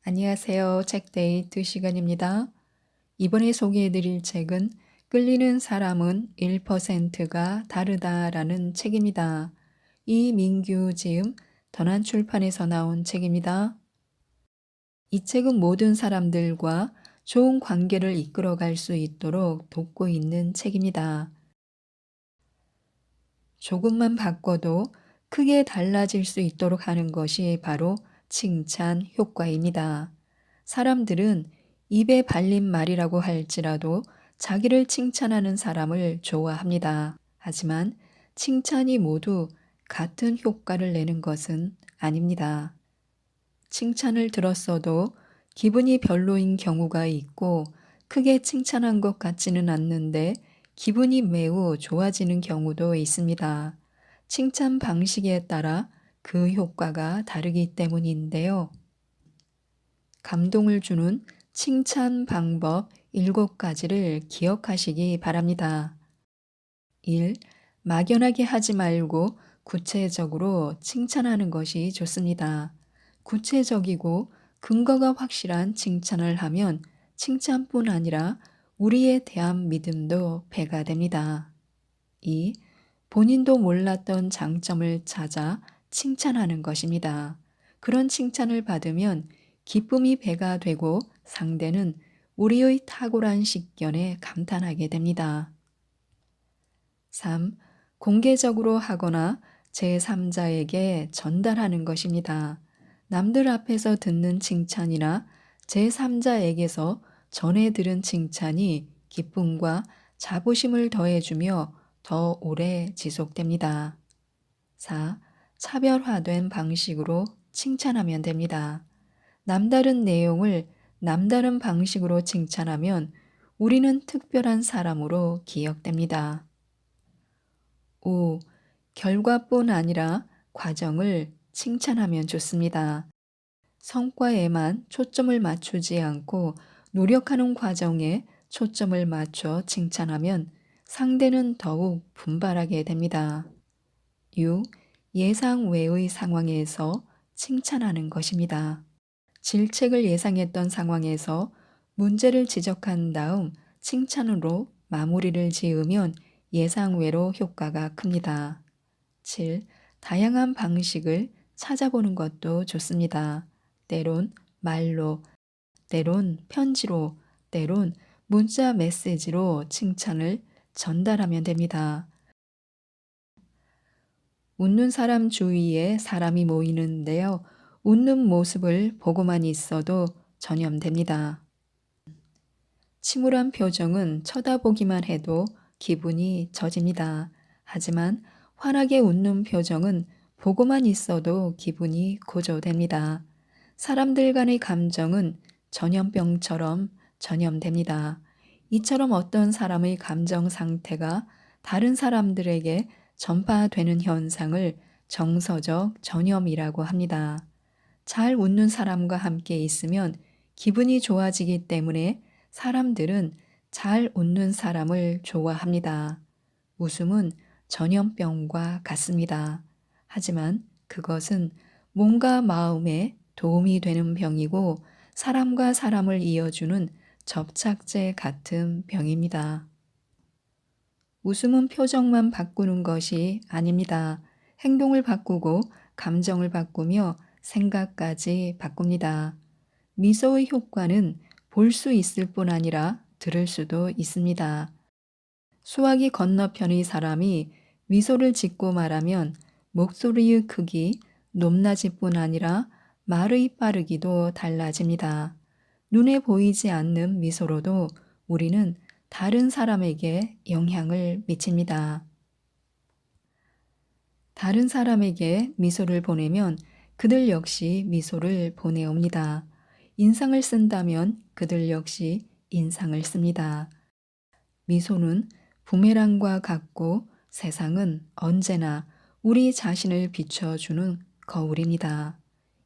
안녕하세요. 책데이트 시간입니다. 이번에 소개해드릴 책은 끌리는 사람은 1%가 다르다라는 책입니다. 이민규 지음 던한출판에서 나온 책입니다. 이 책은 모든 사람들과 좋은 관계를 이끌어갈 수 있도록 돕고 있는 책입니다. 조금만 바꿔도 크게 달라질 수 있도록 하는 것이 바로 칭찬 효과입니다. 사람들은 입에 발린 말이라고 할지라도 자기를 칭찬하는 사람을 좋아합니다. 하지만 칭찬이 모두 같은 효과를 내는 것은 아닙니다. 칭찬을 들었어도 기분이 별로인 경우가 있고 크게 칭찬한 것 같지는 않는데 기분이 매우 좋아지는 경우도 있습니다. 칭찬 방식에 따라 그 효과가 다르기 때문인데요. 감동을 주는 칭찬 방법 7가지를 기억하시기 바랍니다. 1. 막연하게 하지 말고 구체적으로 칭찬하는 것이 좋습니다. 구체적이고 근거가 확실한 칭찬을 하면 칭찬뿐 아니라 우리에 대한 믿음도 배가 됩니다. 2. 본인도 몰랐던 장점을 찾아 칭찬하는 것입니다. 그런 칭찬을 받으면 기쁨이 배가 되고 상대는 우리의 탁월한 식견에 감탄하게 됩니다. 3. 공개적으로 하거나 제3자에게 전달하는 것입니다. 남들 앞에서 듣는 칭찬이나 제3자에게서 전해 들은 칭찬이 기쁨과 자부심을 더해주며 더 오래 지속됩니다. 4. 차별화된 방식으로 칭찬하면 됩니다. 남다른 내용을 남다른 방식으로 칭찬하면 우리는 특별한 사람으로 기억됩니다. 5. 결과뿐 아니라 과정을 칭찬하면 좋습니다. 성과에만 초점을 맞추지 않고 노력하는 과정에 초점을 맞춰 칭찬하면 상대는 더욱 분발하게 됩니다. 6. 예상 외의 상황에서 칭찬하는 것입니다. 질책을 예상했던 상황에서 문제를 지적한 다음 칭찬으로 마무리를 지으면 예상외로 효과가 큽니다. 7. 다양한 방식을 찾아보는 것도 좋습니다. 때론 말로, 때론 편지로, 때론 문자 메시지로 칭찬을 전달하면 됩니다. 웃는 사람 주위에 사람이 모이는데요. 웃는 모습을 보고만 있어도 전염됩니다. 침울한 표정은 쳐다보기만 해도 기분이 젖입니다. 하지만 환하게 웃는 표정은 보고만 있어도 기분이 고조됩니다. 사람들 간의 감정은 전염병처럼 전염됩니다. 이처럼 어떤 사람의 감정 상태가 다른 사람들에게 전파되는 현상을 정서적 전염이라고 합니다. 잘 웃는 사람과 함께 있으면 기분이 좋아지기 때문에 사람들은 잘 웃는 사람을 좋아합니다. 웃음은 전염병과 같습니다. 하지만 그것은 몸과 마음에 도움이 되는 병이고 사람과 사람을 이어주는 접착제 같은 병입니다. 웃음은 표정만 바꾸는 것이 아닙니다. 행동을 바꾸고 감정을 바꾸며 생각까지 바꿉니다. 미소의 효과는 볼 수 있을 뿐 아니라 들을 수도 있습니다. 수화기 건너편의 사람이 미소를 짓고 말하면 목소리의 크기, 높낮이뿐 아니라 말의 빠르기도 달라집니다. 눈에 보이지 않는 미소로도 우리는 다른 사람에게 영향을 미칩니다. 다른 사람에게 미소를 보내면 그들 역시 미소를 보내옵니다. 인상을 쓴다면 그들 역시 인상을 씁니다. 미소는 부메랑과 같고 세상은 언제나 우리 자신을 비춰주는 거울입니다.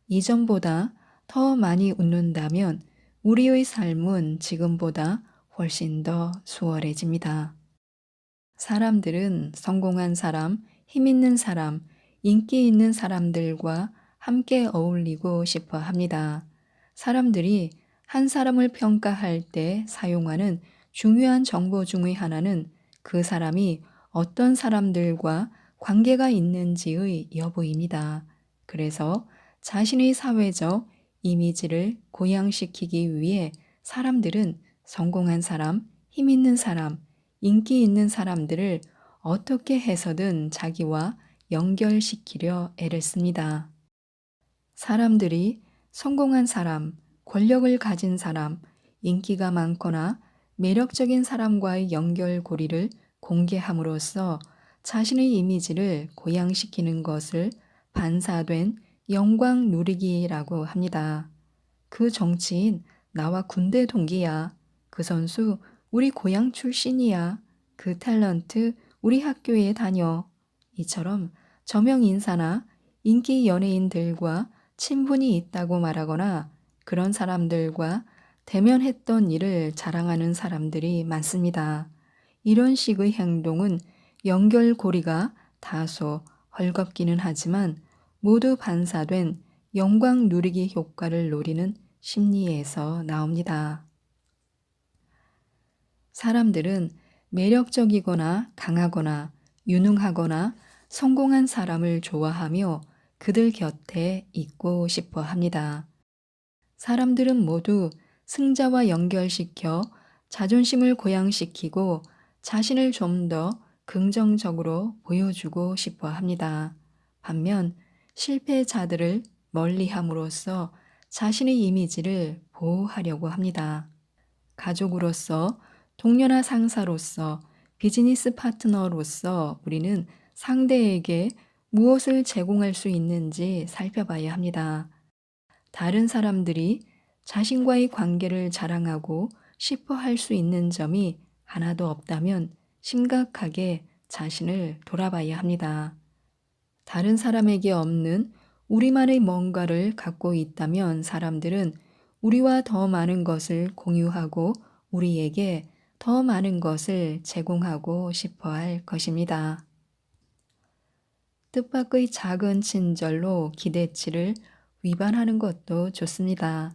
이전보다 더 많이 웃는다면 우리의 삶은 지금보다 훨씬 더 수월해집니다. 사람들은 성공한 사람, 힘 있는 사람, 인기 있는 사람들과 함께 어울리고 싶어 합니다. 사람들이 한 사람을 평가할 때 사용하는 중요한 정보 중의 하나는 그 사람이 어떤 사람들과 관계가 있는지의 여부입니다. 그래서 자신의 사회적 이미지를 고양시키기 위해 사람들은 성공한 사람, 힘 있는 사람, 인기 있는 사람들을 어떻게 해서든 자기와 연결시키려 애를 씁니다. 사람들이 성공한 사람, 권력을 가진 사람, 인기가 많거나 매력적인 사람과의 연결고리를 공개함으로써 자신의 이미지를 고양시키는 것을 반사된 영광 누리기라고 합니다. 그 정치인 나와 군대 동기야. 그 선수 우리 고향 출신이야. 그 탤런트 우리 학교에 다녀. 이처럼 저명 인사나 인기 연예인들과 친분이 있다고 말하거나 그런 사람들과 대면했던 일을 자랑하는 사람들이 많습니다. 이런 식의 행동은 연결고리가 다소 헐겁기는 하지만 모두 반사된 영광 누리기 효과를 노리는 심리에서 나옵니다. 사람들은 매력적이거나 강하거나 유능하거나 성공한 사람을 좋아하며 그들 곁에 있고 싶어 합니다. 사람들은 모두 승자와 연결시켜 자존심을 고양시키고 자신을 좀 더 긍정적으로 보여주고 싶어 합니다. 반면 실패자들을 멀리함으로써 자신의 이미지를 보호하려고 합니다. 가족으로서, 동료나 상사로서, 비즈니스 파트너로서 우리는 상대에게 무엇을 제공할 수 있는지 살펴봐야 합니다. 다른 사람들이 자신과의 관계를 자랑하고 싶어 할 수 있는 점이 하나도 없다면 심각하게 자신을 돌아봐야 합니다. 다른 사람에게 없는 우리만의 뭔가를 갖고 있다면 사람들은 우리와 더 많은 것을 공유하고 우리에게 더 많은 것을 제공하고 싶어 할 것입니다. 뜻밖의 작은 친절로 기대치를 위반하는 것도 좋습니다.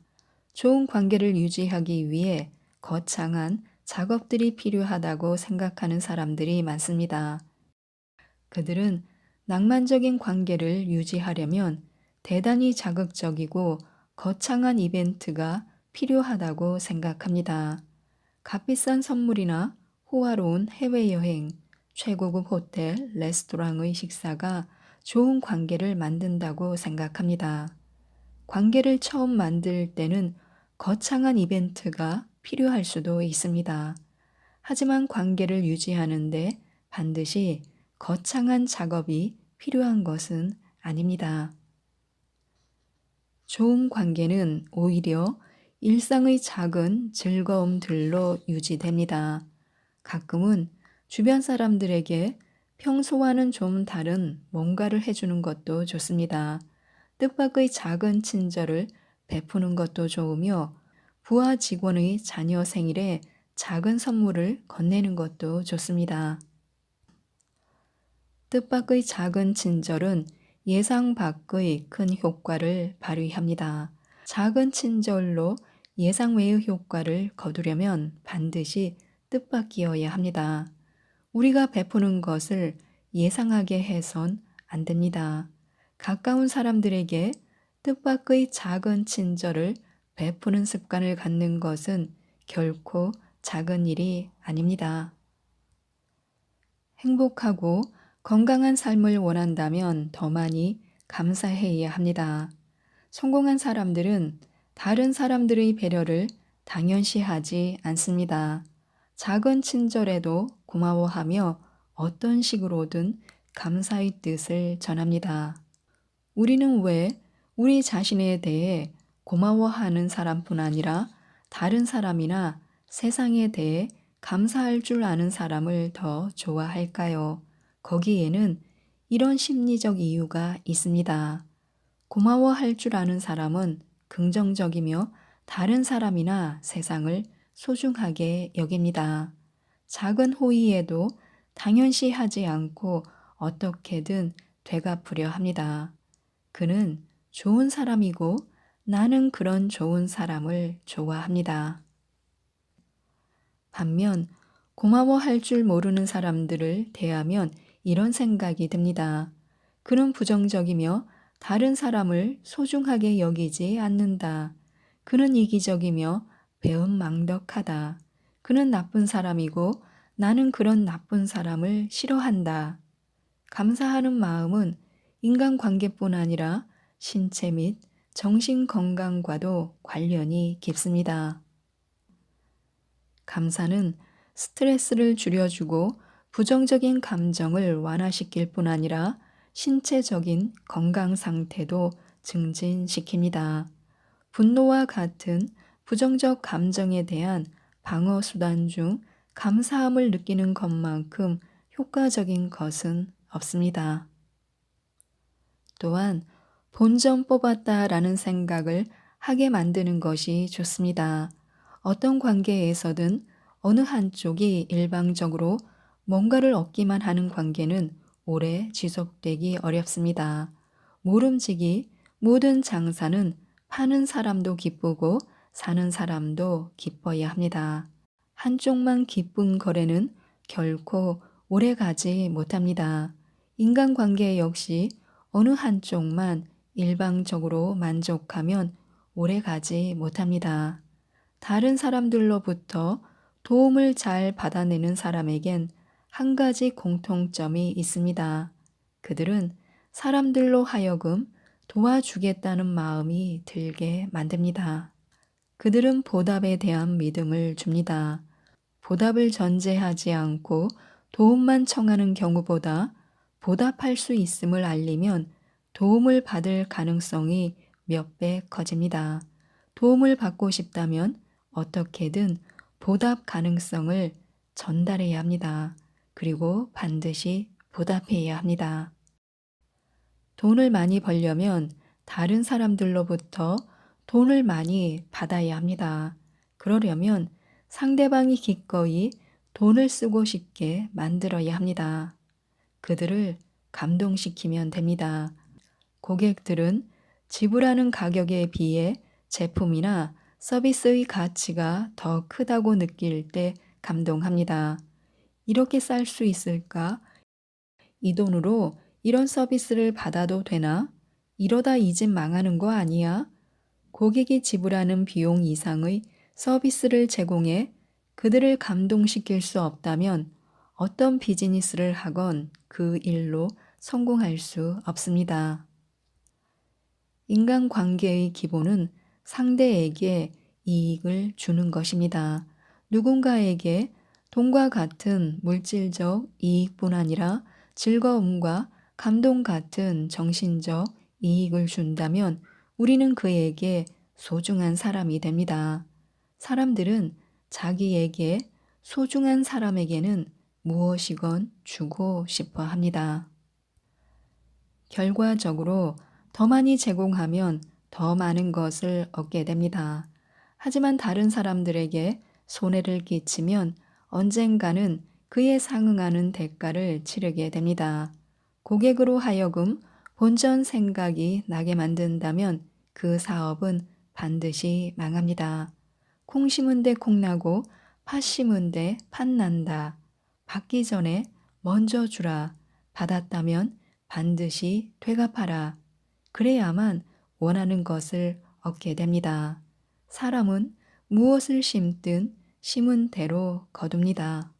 좋은 관계를 유지하기 위해 거창한 작업들이 필요하다고 생각하는 사람들이 많습니다. 그들은 낭만적인 관계를 유지하려면 대단히 자극적이고 거창한 이벤트가 필요하다고 생각합니다. 값비싼 선물이나 호화로운 해외여행, 최고급 호텔, 레스토랑의 식사가 좋은 관계를 만든다고 생각합니다. 관계를 처음 만들 때는 거창한 이벤트가 필요할 수도 있습니다. 하지만 관계를 유지하는데 반드시 거창한 작업이 필요한 것은 아닙니다. 좋은 관계는 오히려 일상의 작은 즐거움들로 유지됩니다. 가끔은 주변 사람들에게 평소와는 좀 다른 뭔가를 해주는 것도 좋습니다. 뜻밖의 작은 친절을 베푸는 것도 좋으며 부하 직원의 자녀 생일에 작은 선물을 건네는 것도 좋습니다. 뜻밖의 작은 친절은 예상 밖의 큰 효과를 발휘합니다. 작은 친절로 예상 외의 효과를 거두려면 반드시 뜻밖이어야 합니다. 우리가 베푸는 것을 예상하게 해선 안 됩니다. 가까운 사람들에게 뜻밖의 작은 친절을 베푸는 습관을 갖는 것은 결코 작은 일이 아닙니다. 행복하고 건강한 삶을 원한다면 더 많이 감사해야 합니다. 성공한 사람들은 다른 사람들의 배려를 당연시하지 않습니다. 작은 친절에도 고마워하며 어떤 식으로든 감사의 뜻을 전합니다. 우리는 왜 우리 자신에 대해 고마워하는 사람뿐 아니라 다른 사람이나 세상에 대해 감사할 줄 아는 사람을 더 좋아할까요? 거기에는 이런 심리적 이유가 있습니다. 고마워할 줄 아는 사람은 긍정적이며 다른 사람이나 세상을 소중하게 여깁니다. 작은 호의에도 당연시하지 않고 어떻게든 되갚으려 합니다. 그는 좋은 사람이고 나는 그런 좋은 사람을 좋아합니다. 반면 고마워할 줄 모르는 사람들을 대하면 이런 생각이 듭니다. 그는 부정적이며 다른 사람을 소중하게 여기지 않는다. 그는 이기적이며 배은망덕하다. 그는 나쁜 사람이고 나는 그런 나쁜 사람을 싫어한다. 감사하는 마음은 인간관계뿐 아니라 신체 및 정신 건강과도 관련이 깊습니다. 감사는 스트레스를 줄여주고 부정적인 감정을 완화시킬 뿐 아니라 신체적인 건강 상태도 증진시킵니다. 분노와 같은 부정적 감정에 대한 방어 수단 중 감사함을 느끼는 것만큼 효과적인 것은 없습니다. 또한 본전 뽑았다라는 생각을 하게 만드는 것이 좋습니다. 어떤 관계에서든 어느 한쪽이 일방적으로 뭔가를 얻기만 하는 관계는 오래 지속되기 어렵습니다. 모름지기 모든 장사는 파는 사람도 기쁘고 사는 사람도 기뻐야 합니다. 한쪽만 기쁜 거래는 결코 오래 가지 못합니다. 인간관계 역시 어느 한쪽만 일방적으로 만족하면 오래 가지 못합니다. 다른 사람들로부터 도움을 잘 받아내는 사람에겐 한 가지 공통점이 있습니다. 그들은 사람들로 하여금 도와주겠다는 마음이 들게 만듭니다. 그들은 보답에 대한 믿음을 줍니다. 보답을 전제하지 않고 도움만 청하는 경우보다 보답할 수 있음을 알리면 도움을 받을 가능성이 몇 배 커집니다. 도움을 받고 싶다면 어떻게든 보답 가능성을 전달해야 합니다. 그리고 반드시 보답해야 합니다. 돈을 많이 벌려면 다른 사람들로부터 돈을 많이 받아야 합니다. 그러려면 상대방이 기꺼이 돈을 쓰고 싶게 만들어야 합니다. 그들을 감동시키면 됩니다. 고객들은 지불하는 가격에 비해 제품이나 서비스의 가치가 더 크다고 느낄 때 감동합니다. 이렇게 쌀 수 있을까? 이 돈으로 이런 서비스를 받아도 되나? 이러다 이 집 망하는 거 아니야? 고객이 지불하는 비용 이상의 서비스를 제공해 그들을 감동시킬 수 없다면 어떤 비즈니스를 하건 그 일로 성공할 수 없습니다. 인간관계의 기본은 상대에게 이익을 주는 것입니다. 누군가에게 돈과 같은 물질적 이익뿐 아니라 즐거움과 감동 같은 정신적 이익을 준다면 우리는 그에게 소중한 사람이 됩니다. 사람들은 자기에게 소중한 사람에게는 무엇이건 주고 싶어 합니다. 결과적으로 더 많이 제공하면 더 많은 것을 얻게 됩니다. 하지만 다른 사람들에게 손해를 끼치면 언젠가는 그에 상응하는 대가를 치르게 됩니다. 고객으로 하여금 본전 생각이 나게 만든다면 그 사업은 반드시 망합니다. 콩 심은 데 콩 나고 팥 심은 데 팥 난다. 받기 전에 먼저 주라. 받았다면 반드시 되갚아라. 그래야만 원하는 것을 얻게 됩니다. 사람은 무엇을 심든 심은 대로 거둡니다.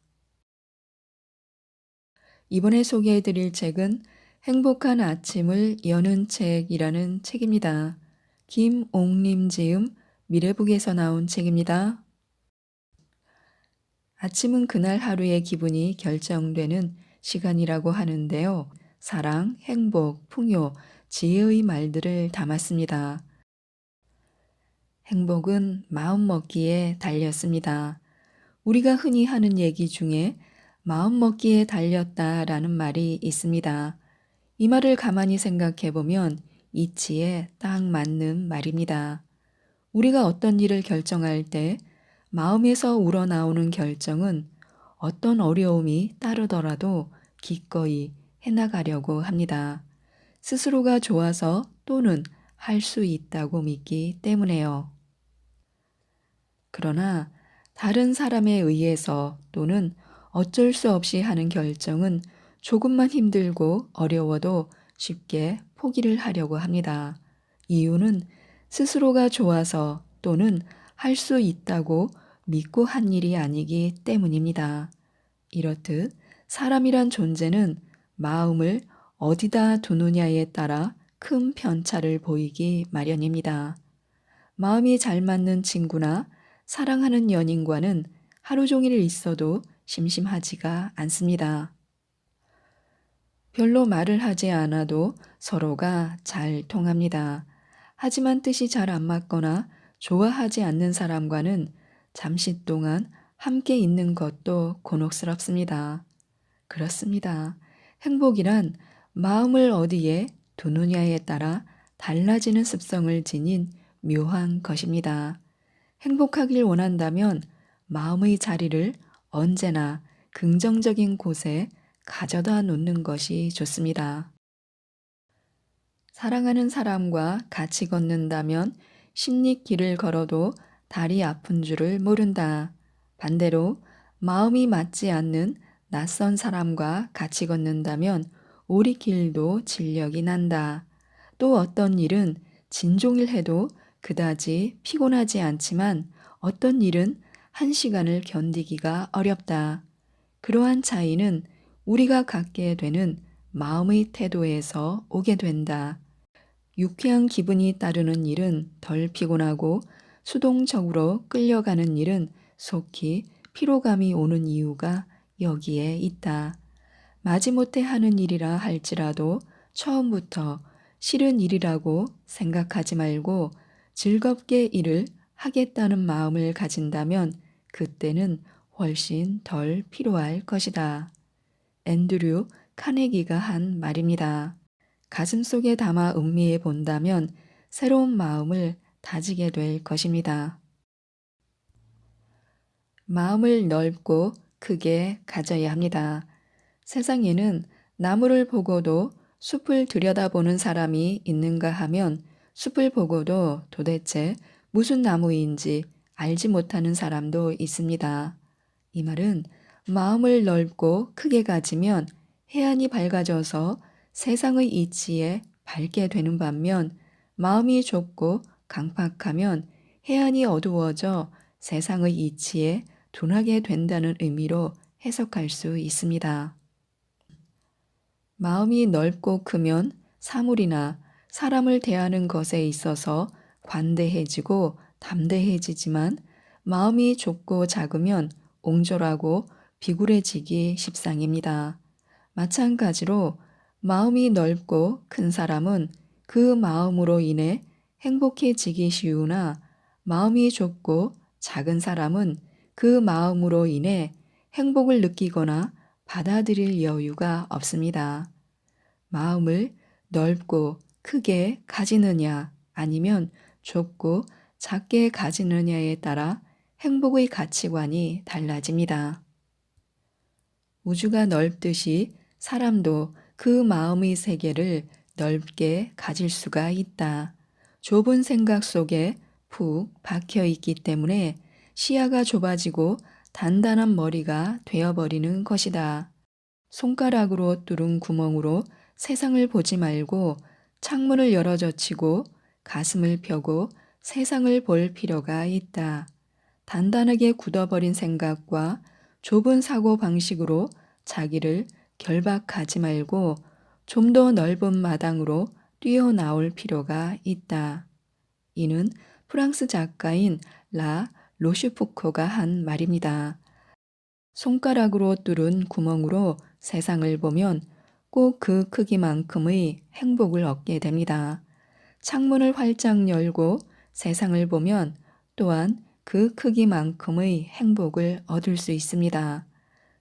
이번에 소개해 드릴 책은 행복한 아침을 여는 책이라는 책입니다. 김옥림 지음 미래북에서 나온 책입니다. 아침은 그날 하루의 기분이 결정되는 시간이라고 하는데요. 사랑, 행복, 풍요, 지혜의 말들을 담았습니다. 행복은 마음먹기에 달렸습니다. 우리가 흔히 하는 얘기 중에 마음먹기에 달렸다라는 말이 있습니다. 이 말을 가만히 생각해 보면 이치에 딱 맞는 말입니다. 우리가 어떤 일을 결정할 때 마음에서 우러나오는 결정은 어떤 어려움이 따르더라도 기꺼이 해나가려고 합니다. 스스로가 좋아서 또는 할 수 있다고 믿기 때문에요. 그러나 다른 사람에 의해서 또는 어쩔 수 없이 하는 결정은 조금만 힘들고 어려워도 쉽게 포기를 하려고 합니다. 이유는 스스로가 좋아서 또는 할 수 있다고 믿고 한 일이 아니기 때문입니다. 이렇듯 사람이란 존재는 마음을 어디다 두느냐에 따라 큰 편차를 보이기 마련입니다. 마음이 잘 맞는 친구나 사랑하는 연인과는 하루 종일 있어도 심심하지가 않습니다. 별로 말을 하지 않아도 서로가 잘 통합니다. 하지만 뜻이 잘 안 맞거나 좋아하지 않는 사람과는 잠시 동안 함께 있는 것도 곤혹스럽습니다. 그렇습니다. 행복이란 마음을 어디에 두느냐에 따라 달라지는 습성을 지닌 묘한 것입니다. 행복하길 원한다면 마음의 자리를 언제나 긍정적인 곳에 가져다 놓는 것이 좋습니다. 사랑하는 사람과 같이 걷는다면 십리길을 걸어도 다리 아픈 줄을 모른다. 반대로 마음이 맞지 않는 낯선 사람과 같이 걷는다면 오리길도 진력이 난다. 또 어떤 일은 진종일 해도 그다지 피곤하지 않지만 어떤 일은 한 시간을 견디기가 어렵다. 그러한 차이는 우리가 갖게 되는 마음의 태도에서 오게 된다. 유쾌한 기분이 따르는 일은 덜 피곤하고 수동적으로 끌려가는 일은 속히 피로감이 오는 이유가 여기에 있다. 마지못해 하는 일이라 할지라도 처음부터 싫은 일이라고 생각하지 말고 즐겁게 일을 하겠다는 마음을 가진다면 그때는 훨씬 덜 피로할 것이다. 앤드류 카네기가 한 말입니다. 가슴속에 담아 음미해 본다면 새로운 마음을 다지게 될 것입니다. 마음을 넓고 크게 가져야 합니다. 세상에는 나무를 보고도 숲을 들여다보는 사람이 있는가 하면 숲을 보고도 도대체 무슨 나무인지 알지 못하는 사람도 있습니다. 이 말은 마음을 넓고 크게 가지면 해안이 밝아져서 세상의 이치에 밝게 되는 반면 마음이 좁고 강팍하면 해안이 어두워져 세상의 이치에 둔하게 된다는 의미로 해석할 수 있습니다. 마음이 넓고 크면 사물이나 사람을 대하는 것에 있어서 관대해지고 담대해지지만 마음이 좁고 작으면 옹졸하고 비굴해지기 십상입니다. 마찬가지로 마음이 넓고 큰 사람은 그 마음으로 인해 행복해지기 쉬우나 마음이 좁고 작은 사람은 그 마음으로 인해 행복을 느끼거나 받아들일 여유가 없습니다. 마음을 넓고 크게 가지느냐 아니면 좁고 작게 가지느냐에 따라 행복의 가치관이 달라집니다. 우주가 넓듯이 사람도 그 마음의 세계를 넓게 가질 수가 있다. 좁은 생각 속에 푹 박혀 있기 때문에 시야가 좁아지고 단단한 머리가 되어버리는 것이다. 손가락으로 뚫은 구멍으로 세상을 보지 말고 창문을 열어 젖히고 가슴을 펴고 세상을 볼 필요가 있다. 단단하게 굳어버린 생각과 좁은 사고 방식으로 자기를 결박하지 말고 좀 더 넓은 마당으로 뛰어나올 필요가 있다. 이는 프랑스 작가인 라 로슈푸코가 한 말입니다. 손가락으로 뚫은 구멍으로 세상을 보면 꼭 그 크기만큼의 행복을 얻게 됩니다. 창문을 활짝 열고 세상을 보면 또한 그 크기만큼의 행복을 얻을 수 있습니다.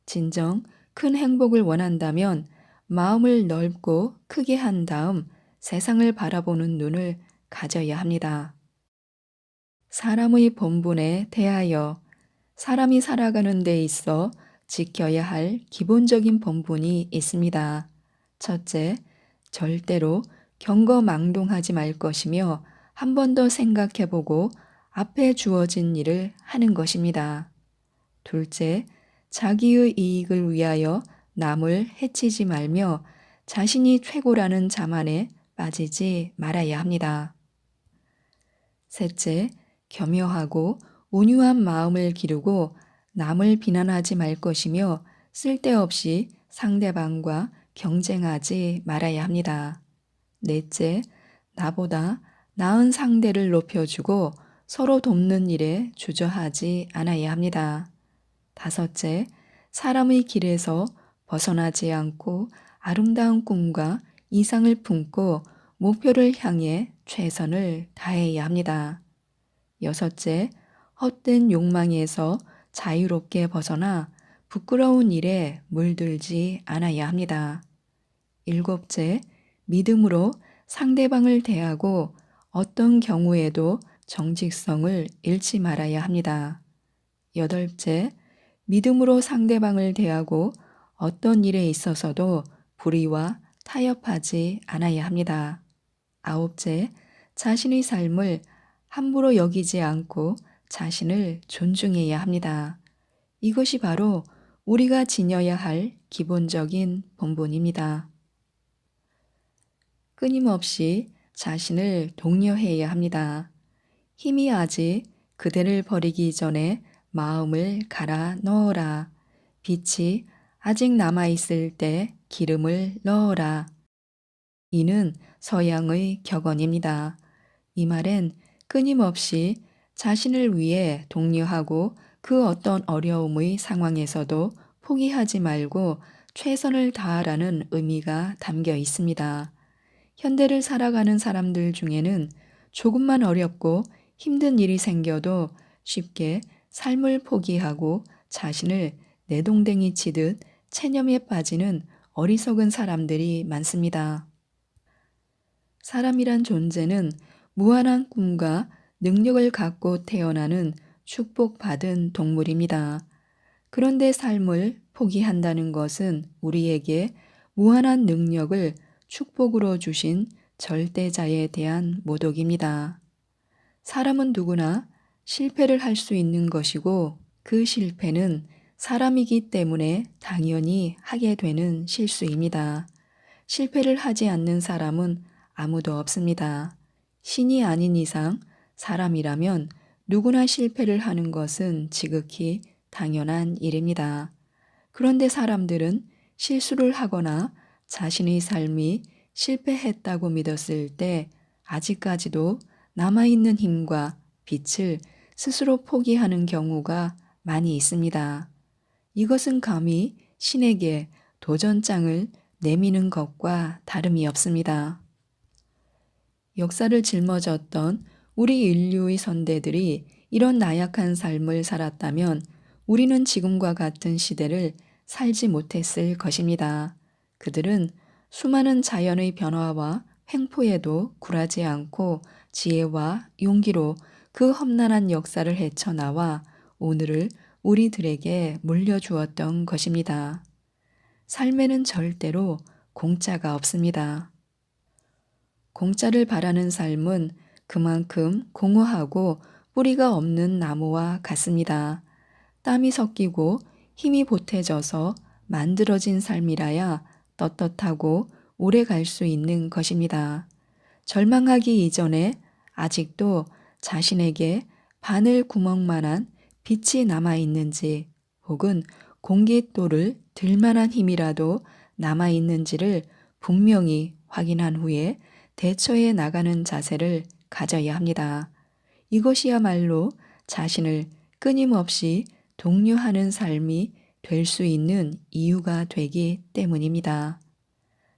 진정 큰 행복을 원한다면 마음을 넓고 크게 한 다음 세상을 바라보는 눈을 가져야 합니다. 사람의 본분에 대하여 사람이 살아가는 데 있어 지켜야 할 기본적인 본분이 있습니다. 첫째, 절대로 경거망동하지 말 것이며 한 번 더 생각해 보고 앞에 주어진 일을 하는 것입니다. 둘째, 자기의 이익을 위하여 남을 해치지 말며 자신이 최고라는 자만에 빠지지 말아야 합니다. 셋째, 겸허하고 온유한 마음을 기르고 남을 비난하지 말 것이며 쓸데없이 상대방과 경쟁하지 말아야 합니다. 넷째, 나보다 나은 상대를 높여주고 서로 돕는 일에 주저하지 않아야 합니다. 다섯째, 사람의 길에서 벗어나지 않고 아름다운 꿈과 이상을 품고 목표를 향해 최선을 다해야 합니다. 여섯째, 헛된 욕망에서 자유롭게 벗어나 부끄러운 일에 물들지 않아야 합니다. 일곱째, 믿음으로 상대방을 대하고 어떤 경우에도 정직성을 잃지 말아야 합니다. 여덟째, 믿음으로 상대방을 대하고 어떤 일에 있어서도 불의와 타협하지 않아야 합니다. 아홉째, 자신의 삶을 함부로 여기지 않고 자신을 존중해야 합니다. 이것이 바로 우리가 지녀야 할 기본적인 본분입니다. 끊임없이 자신을 독려해야 합니다. 힘이 아직 그대를 버리기 전에 마음을 갈아 넣어라. 빛이 아직 남아있을 때 기름을 넣어라. 이는 서양의 격언입니다. 이 말엔 끊임없이 자신을 위해 독려하고 그 어떤 어려움의 상황에서도 포기하지 말고 최선을 다하라는 의미가 담겨 있습니다. 현대를 살아가는 사람들 중에는 조금만 어렵고 힘든 일이 생겨도 쉽게 삶을 포기하고 자신을 내동댕이 치듯 체념에 빠지는 어리석은 사람들이 많습니다. 사람이란 존재는 무한한 꿈과 능력을 갖고 태어나는 축복받은 동물입니다. 그런데 삶을 포기한다는 것은 우리에게 무한한 능력을 축복으로 주신 절대자에 대한 모독입니다. 사람은 누구나 실패를 할 수 있는 것이고 그 실패는 사람이기 때문에 당연히 하게 되는 실수입니다. 실패를 하지 않는 사람은 아무도 없습니다. 신이 아닌 이상 사람이라면 누구나 실패를 하는 것은 지극히 당연한 일입니다. 그런데 사람들은 실수를 하거나 자신의 삶이 실패했다고 믿었을 때 아직까지도 남아있는 힘과 빛을 스스로 포기하는 경우가 많이 있습니다. 이것은 감히 신에게 도전장을 내미는 것과 다름이 없습니다. 역사를 짊어졌던 우리 인류의 선대들이 이런 나약한 삶을 살았다면 우리는 지금과 같은 시대를 살지 못했을 것입니다. 그들은 수많은 자연의 변화와 횡포에도 굴하지 않고 지혜와 용기로 그 험난한 역사를 헤쳐나와 오늘을 우리들에게 물려주었던 것입니다. 삶에는 절대로 공짜가 없습니다. 공짜를 바라는 삶은 그만큼 공허하고 뿌리가 없는 나무와 같습니다. 땀이 섞이고 힘이 보태져서 만들어진 삶이라야 떳떳하고 오래 갈 수 있는 것입니다. 절망하기 이전에 아직도 자신에게 바늘 구멍만한 빛이 남아있는지 혹은 공깃돌을 들 만한 힘이라도 남아있는지를 분명히 확인한 후에 대처해 나가는 자세를 가져야 합니다. 이것이야말로 자신을 끊임없이 독려하는 삶이 될 수 있는 이유가 되기 때문입니다.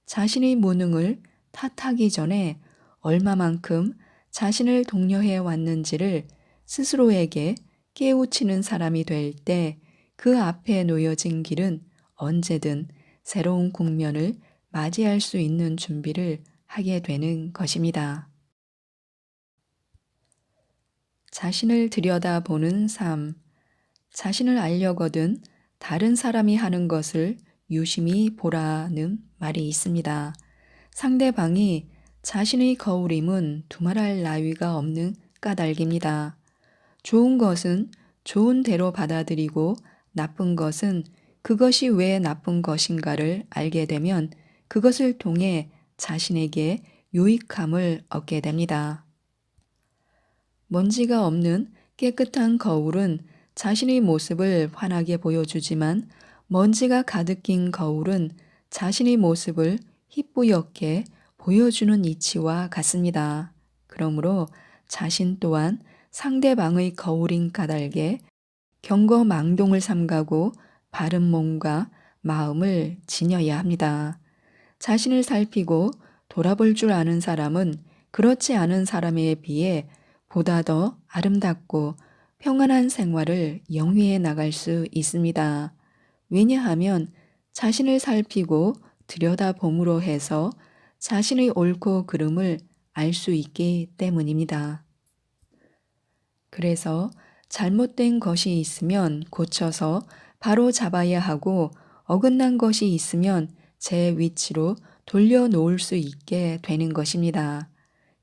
자신의 무능을 탓하기 전에 얼마만큼 자신을 독려해 왔는지를 스스로에게 깨우치는 사람이 될 때 그 앞에 놓여진 길은 언제든 새로운 국면을 맞이할 수 있는 준비를 하게 되는 것입니다. 자신을 들여다보는 삶. 자신을 알려거든 다른 사람이 하는 것을 유심히 보라는 말이 있습니다. 상대방이 자신의 거울임은 두말할 나위가 없는 까닭입니다. 좋은 것은 좋은 대로 받아들이고 나쁜 것은 그것이 왜 나쁜 것인가를 알게 되면 그것을 통해 자신에게 유익함을 얻게 됩니다. 먼지가 없는 깨끗한 거울은 자신의 모습을 환하게 보여주지만 먼지가 가득 낀 거울은 자신의 모습을 희뿌옇게 보여주는 이치와 같습니다. 그러므로 자신 또한 상대방의 거울인 까닭에 경거망동을 삼가고 바른 몸과 마음을 지녀야 합니다. 자신을 살피고 돌아볼 줄 아는 사람은 그렇지 않은 사람에 비해 보다 더 아름답고 평안한 생활을 영위해 나갈 수 있습니다. 왜냐하면 자신을 살피고 들여다봄으로 해서 자신의 옳고 그름을 알 수 있기 때문입니다. 그래서 잘못된 것이 있으면 고쳐서 바로 잡아야 하고 어긋난 것이 있으면 제 위치로 돌려놓을 수 있게 되는 것입니다.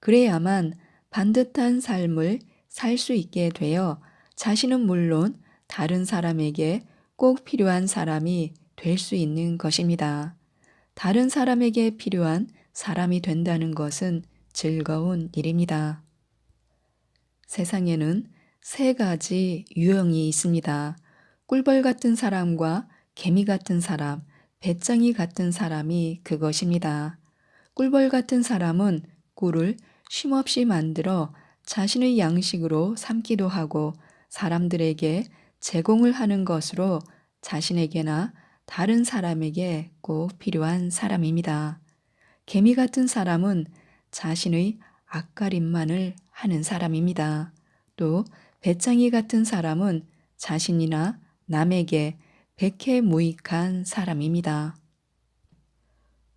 그래야만 반듯한 삶을 살 수 있게 되어 자신은 물론 다른 사람에게 꼭 필요한 사람이 될 수 있는 것입니다. 다른 사람에게 필요한 사람이 된다는 것은 즐거운 일입니다. 세상에는 세 가지 유형이 있습니다. 꿀벌 같은 사람과 개미 같은 사람, 배짱이 같은 사람이 그것입니다. 꿀벌 같은 사람은 꿀을 쉼없이 만들어 자신의 양식으로 삼기도 하고 사람들에게 제공을 하는 것으로 자신에게나 다른 사람에게 꼭 필요한 사람입니다. 개미 같은 사람은 자신의 앞가림만을 하는 사람입니다. 또 배짱이 같은 사람은 자신이나 남에게 백해무익한 사람입니다.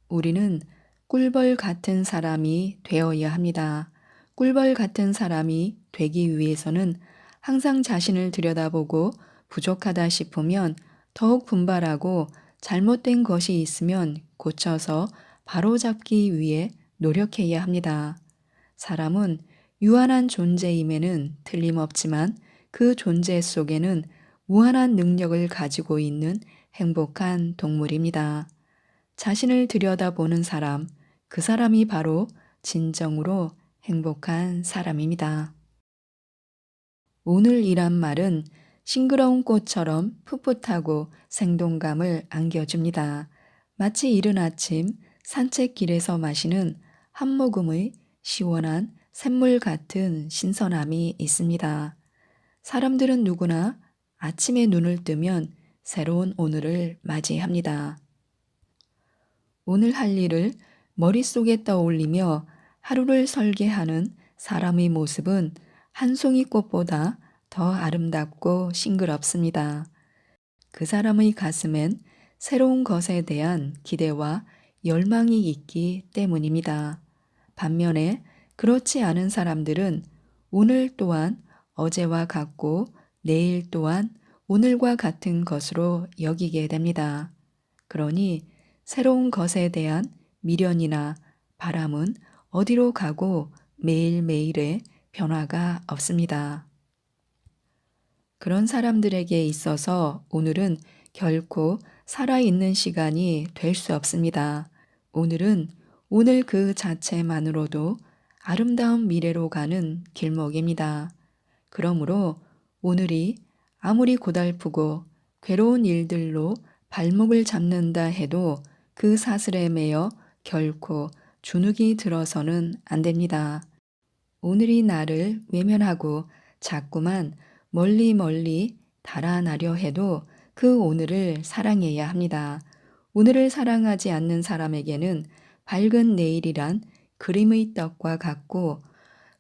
우리는 꿀벌 같은 사람이 되어야 합니다. 꿀벌 같은 사람이 되기 위해서는 항상 자신을 들여다보고 부족하다 싶으면 더욱 분발하고 잘못된 것이 있으면 고쳐서 바로잡기 위해 노력해야 합니다. 사람은 유한한 존재임에는 틀림없지만 그 존재 속에는 무한한 능력을 가지고 있는 행복한 동물입니다. 자신을 들여다보는 사람, 그 사람이 바로 진정으로 행복한 사람입니다. 오늘이란 말은 싱그러운 꽃처럼 풋풋하고 생동감을 안겨줍니다. 마치 이른 아침 산책길에서 마시는 한 모금의 시원한 샘물 같은 신선함이 있습니다. 사람들은 누구나 아침에 눈을 뜨면 새로운 오늘을 맞이합니다. 오늘 할 일을 머릿속에 떠올리며 하루를 설계하는 사람의 모습은 한 송이 꽃보다 더 아름답고 싱그럽습니다. 그 사람의 가슴엔 새로운 것에 대한 기대와 열망이 있기 때문입니다. 반면에 그렇지 않은 사람들은 오늘 또한 어제와 같고 내일 또한 오늘과 같은 것으로 여기게 됩니다. 그러니 새로운 것에 대한 미련이나 바람은 어디로 가고 매일매일의 변화가 없습니다. 그런 사람들에게 있어서 오늘은 결코 살아있는 시간이 될 수 없습니다. 오늘은 오늘 그 자체만으로도 아름다운 미래로 가는 길목입니다. 그러므로 오늘이 아무리 고달프고 괴로운 일들로 발목을 잡는다 해도 그 사슬에 매여 결코 주눅이 들어서는 안 됩니다. 오늘이 나를 외면하고 자꾸만 멀리 달아나려 해도 그 오늘을 사랑해야 합니다. 오늘을 사랑하지 않는 사람에게는 밝은 내일이란 그림의 떡과 같고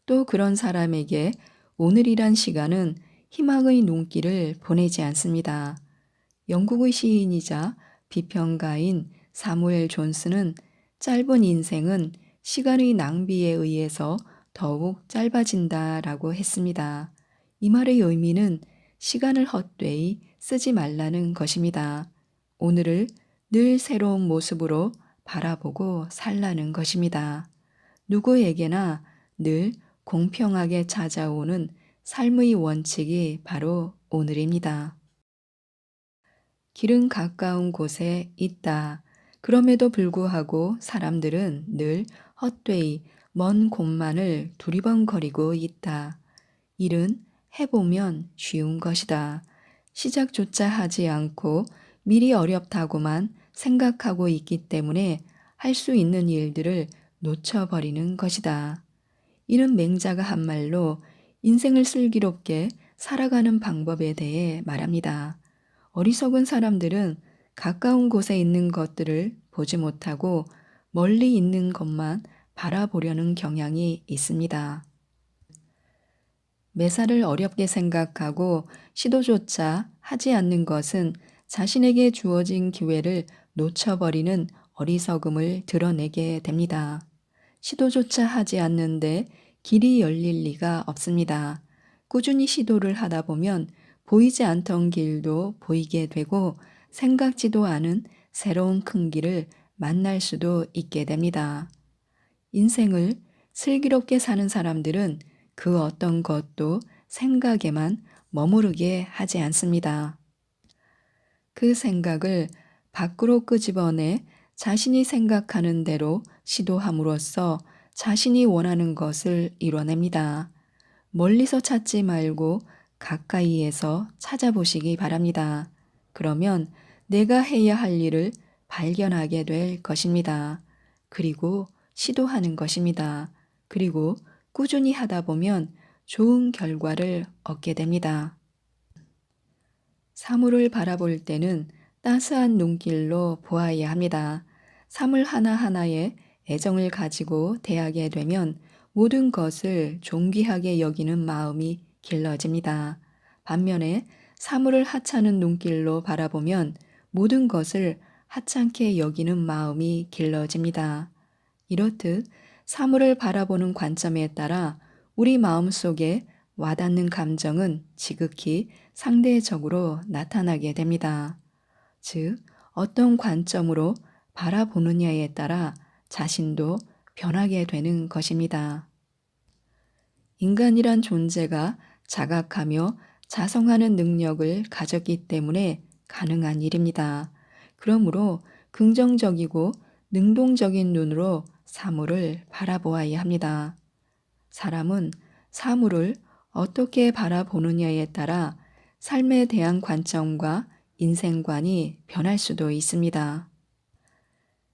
또 그런 사람에게 오늘이란 시간은 희망의 눈길을 보내지 않습니다. 영국의 시인이자 비평가인 사무엘 존스는 짧은 인생은 시간의 낭비에 의해서 더욱 짧아진다라고 했습니다. 이 말의 의미는 시간을 헛되이 쓰지 말라는 것입니다. 오늘을 늘 새로운 모습으로 바라보고 살라는 것입니다. 누구에게나 늘 공평하게 찾아오는 삶의 원칙이 바로 오늘입니다. 길은 가까운 곳에 있다. 그럼에도 불구하고 사람들은 늘 헛되이 먼 곳만을 두리번거리고 있다. 일은 해보면 쉬운 것이다. 시작조차 하지 않고 미리 어렵다고만 생각하고 있기 때문에 할 수 있는 일들을 놓쳐버리는 것이다. 이는 맹자가 한 말로 인생을 슬기롭게 살아가는 방법에 대해 말합니다. 어리석은 사람들은 가까운 곳에 있는 것들을 보지 못하고 멀리 있는 것만 바라보려는 경향이 있습니다. 매사를 어렵게 생각하고 시도조차 하지 않는 것은 자신에게 주어진 기회를 놓쳐버리는 어리석음을 드러내게 됩니다. 시도조차 하지 않는데 길이 열릴 리가 없습니다. 꾸준히 시도를 하다 보면 보이지 않던 길도 보이게 되고 생각지도 않은 새로운 큰 길을 만날 수도 있게 됩니다. 인생을 슬기롭게 사는 사람들은 그 어떤 것도 생각에만 머무르게 하지 않습니다. 그 생각을 밖으로 끄집어내 자신이 생각하는 대로 시도함으로써 자신이 원하는 것을 이뤄냅니다. 멀리서 찾지 말고 가까이에서 찾아보시기 바랍니다. 그러면 내가 해야 할 일을 발견하게 될 것입니다. 그리고 시도하는 것입니다. 그리고 꾸준히 하다 보면 좋은 결과를 얻게 됩니다. 사물을 바라볼 때는 따스한 눈길로 보아야 합니다. 사물 하나하나에 애정을 가지고 대하게 되면 모든 것을 존귀하게 여기는 마음이 길러집니다. 반면에 사물을 하찮은 눈길로 바라보면 모든 것을 하찮게 여기는 마음이 길러집니다. 이렇듯 사물을 바라보는 관점에 따라 우리 마음 속에 와닿는 감정은 지극히 상대적으로 나타나게 됩니다. 즉, 어떤 관점으로 바라보느냐에 따라 자신도 변하게 되는 것입니다. 인간이란 존재가 자각하며 자성하는 능력을 가졌기 때문에 가능한 일입니다. 그러므로 긍정적이고 능동적인 눈으로 사물을 바라보아야 합니다. 사람은 사물을 어떻게 바라보느냐에 따라 삶에 대한 관점과 인생관이 변할 수도 있습니다.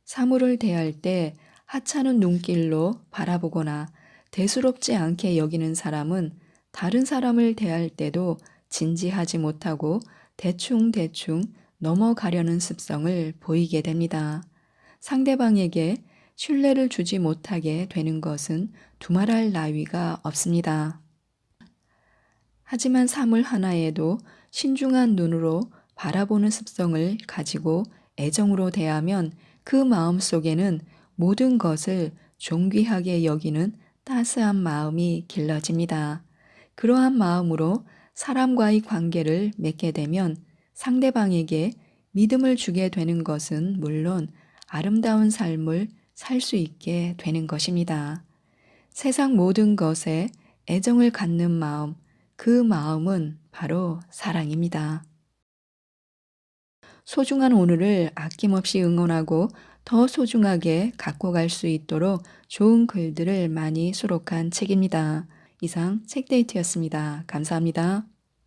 사물을 대할 때 하찮은 눈길로 바라보거나 대수롭지 않게 여기는 사람은 다른 사람을 대할 때도 진지하지 못하고 대충대충 넘어가려는 습성을 보이게 됩니다. 상대방에게 신뢰를 주지 못하게 되는 것은 두말할 나위가 없습니다. 하지만 사물 하나에도 신중한 눈으로 바라보는 습성을 가지고 애정으로 대하면 그 마음 속에는 모든 것을 존귀하게 여기는 따스한 마음이 길러집니다. 그러한 마음으로 사람과의 관계를 맺게 되면 상대방에게 믿음을 주게 되는 것은 물론 아름다운 삶을 살 수 있게 되는 것입니다. 세상 모든 것에 애정을 갖는 마음, 그 마음은 바로 사랑입니다. 소중한 오늘을 아낌없이 응원하고 더 소중하게 갖고 갈 수 있도록 좋은 글들을 많이 수록한 책입니다. 이상 책데이트였습니다. 감사합니다.